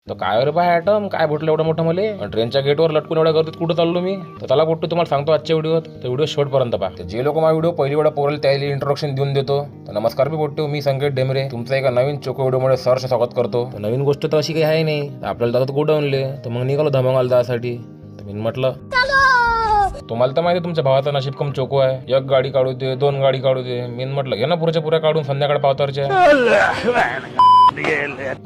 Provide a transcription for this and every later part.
तर काय रे पाय ॲटम, काय भेटलं एवढं मोठं मले? ट्रेनच्या गेटवर लटकून एवढ्या गर्दीत कुठं चाललो मी? तर त्याला कुठं तुम्हाला सांगतो आजच्या व्हिडिओत. तर व्हिडिओ शेवटपर्यंत पहा. जे लोक माझा व्हिडिओ पहिली वेळा पोरले त्याला इंट्रोडक्शन देऊन देतो. तर नमस्कार मी बोलतो, मी संकेत डेमरे तुमचं एका नवीन चोको व्हिडिओमध्ये सहर्ष स्वागत करतो. तर नवीन गोष्ट तर अशी काही आहे नाही. आपल्याला जातात गोडाऊनले, तर मग निघालो धमाल जायसाठी. तर मी म्हटलं तुम्हाला तर माहिती तुमच्या भावाचा नशीब कम चोको आहे. एक गाडी काढू दे, 2 गाडी काढू दे. मी म्हटलं घे ना पुरेच्या पुऱ्या काढून, संध्याकाळ पावतारच्या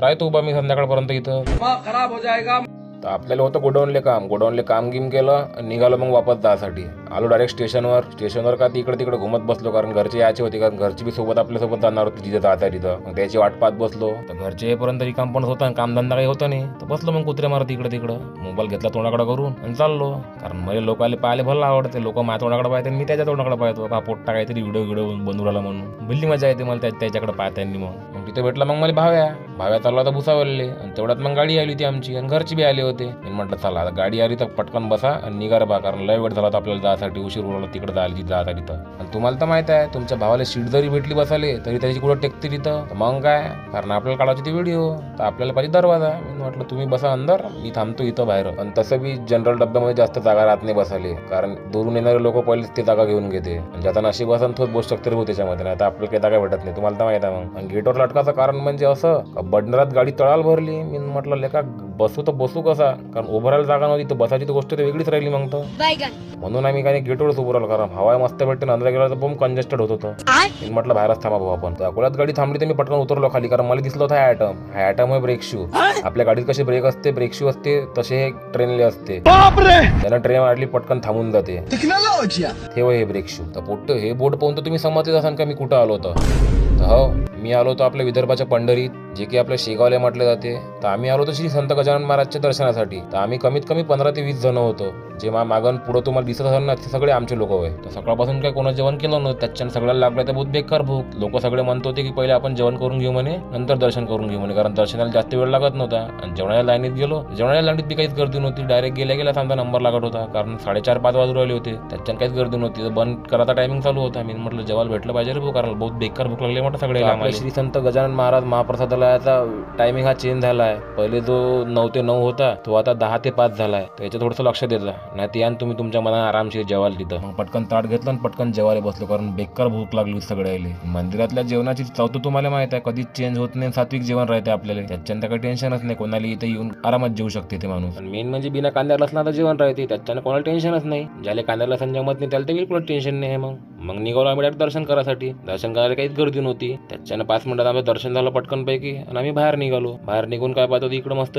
राय तू उभा मी संध्याकाळपर्यंत इथं. खराब हो जाएगा. तर आपल्याला होतं गोडाऊनले काम गिम केलं, निघालो मग वापस जायसाठी. आलो डायरेक्ट स्टेशनवर का तिकडे तिकडे घुमत बसलो, कारण घरचे यायचे होते, कारण घरची बी सोबत आपल्यासोबत जाणार होती जिथे जाता तिथं. मग त्याची वाट पाहत बसलो. तर घरचे येईपर्यंत रिकाम पण होता, कामधंदा काही होता नाही. तर बसलो मग कुत्रे मारत इकडे तिकडं. मोबाईल घेतला तोंडाकडे करून आणि चाललो, कारण मला लोकांना पाहायला भलं आवडते. लोक माझ्या तोंडाकडे पाहते, मी त्याच्या तोंडाकडे पाहतो. का पोट्टा काहीतरी व्हिडिओ बनवू राहिला म्हणून भल्ली मजा येते मला त्याच्याकडे पाहताना. मग तिथे भेटला मग मला भाव्या चालला होता भुसावरले. आणि तेवढ्यात मग गाडी आली होती आमची, आणि घरची बी आली होते. मी म्हटलं चला आता गाडी आली तर पटकन बसा आणि निघा रे बा, कारण लय वेळ झाला आपल्याला जायसाठी. उशीर उरला तिकडे जायला जाता तिथं. आणि तुम्हाला तर माहित आहे, तुमच्या भावाला सीट जरी भेटली बसाले तरी त्याची कुठं टेकते तिथं. मग काय, कारण आपल्याला काढायची ती व्हिडिओ, तर आपल्याला पाहिजे दरवाजा. मी म्हटलं तुम्ही बसा अंदर, मी थांबतो इथं बाहेर. आणि तसं बी जनरल डब्यामध्ये जास्त जागा राहत नाही बसाले, कारण दुरून येणारे लोक पहिलेच ते जागा घेऊन घेते. आणि ज्याचा नशीब असन तोच बसू शकते रे त्याच्यामध्ये, नाही तर आपल्याला काही जागा भेटत नाही. तुम्हाला तर माहित आहे. मग गेटवर लटकाचं कारण म्हणजे असं का बडनरात गाडी तळाला भरली. मी म्हटलं लेका बसू तर बसू कसा, कारण उभं राहायला जागा नव्हती. तर बसायची तर गोष्ट तर वेगळीच राहिली. मग तर म्हणून आम्ही काही गेटवरच उभं राहिलो, कारण हवा मस्त भेटते. अंदर गेला तर बम कंजेस्टेड होत होतं. मी म्हटलं बाहेरच थांबा भाऊ आपण. तर अकोल्यात गाडी थांबली तर मी पटकन उतरलो खाली, कारण मला दिसलं होतं हा ॲटम आहे ब्रेक शू. आपल्या गाडीत कसे ब्रेक असते, ब्रेक शू असते, तसे हे ट्रेनले असते. त्याला ट्रेन मारली पटकन थांबून जाते, ठेव हे ब्रेक शू. तर पोट्ट हे बोर्ड पाहून तर तुम्ही समजतेच असाल का मी कुठं आलो होतो. तर हो, मी आलो होतो आपल्या विदर्भाच्या पंढरीत, जे की आपल्या शेगावला म्हटले जाते. तर आम्ही आलो होतो श्री संत गजानन महाराजच्या दर्शनासाठी. तर आम्ही कमीत कमी 15 ते 20 जण होतो. जे मागण पुढं तुम्हाला दिसत असेल ना, ते सगळे आमचे लोक होते. तर सकाळपासून काही कोणा जेवण केलं नव्हतं, त्याच्यानं सगळ्याला लागलं तर बहुत बेकार भूक. लोक सगळे म्हणत होते की पहिले आपण जेवण करून घेऊ म्हणे, नंतर दर्शन करून घेऊ म्हणे, कारण दर्शनाला जास्त वेळ लागत नव्हता. आणि जेवणाच्या लाईनीत गेलो, जेवणाच्या लाईनीत बी काहीच गर्दी नव्हती. डायरेक्ट गेल्या आमचा नंबर लागत होता, कारण 4:30-5 वाजून राहिले होते. त्याच्यानं काहीच गर्दी नव्हती. तर बंद करायचा टायमिंग चालू होता. मी म्हटलं जेवायला भेटलं पाहिजे रे भाऊ, कारण बहुत बेकार भूक लागली म्हटलं सगळे. श्री संत गजानन महाराज महाप्रसादालयाचा टायमिंग हा चेंज झाला आहे. पहिले जो 9 ते 9 होता, तो आता 10 ते 5 झाला आहे. तर याचं थोडंसं लक्ष देता, नाही तर यान तुम्ही तुमच्या मनात आरामशीर जेवायला तिथं. मग पटकन ताट घेतलं आणि पटकन जेवायला बसलो, कारण बेकार भूक लागली सगळ्याला. मंदिरातल्या जेवणाची चव तर तुम्हाला माहित आहे, कधीच चेंज होत नाही. सात्विक जेवण राहते आपल्याला, त्याच्यानं काही टेन्शनच नाही. कोणाला इथे येऊन आरामात जेवू शकते ते माणूस. मेन म्हणजे बिना कांद्या लसणाचं जेवण राहते, त्याच्यानं कोणाला टेन्शनच नाही. ज्याला कांद्या लसण जमत नाही त्याला तर बिलकुल टेन्शन नाही. मग निघालो आम्ही डायरेक्ट दर्शन करायसाठी. दर्शन करायला काहीच गर्दी नव्हती. त्याच्यानं 5 मिनिटात आमचं दर्शन झालं पटकन पैकी, आणि आम्ही बाहेर निघालो. बाहेर निघून काय पाहतो इकडं मस्त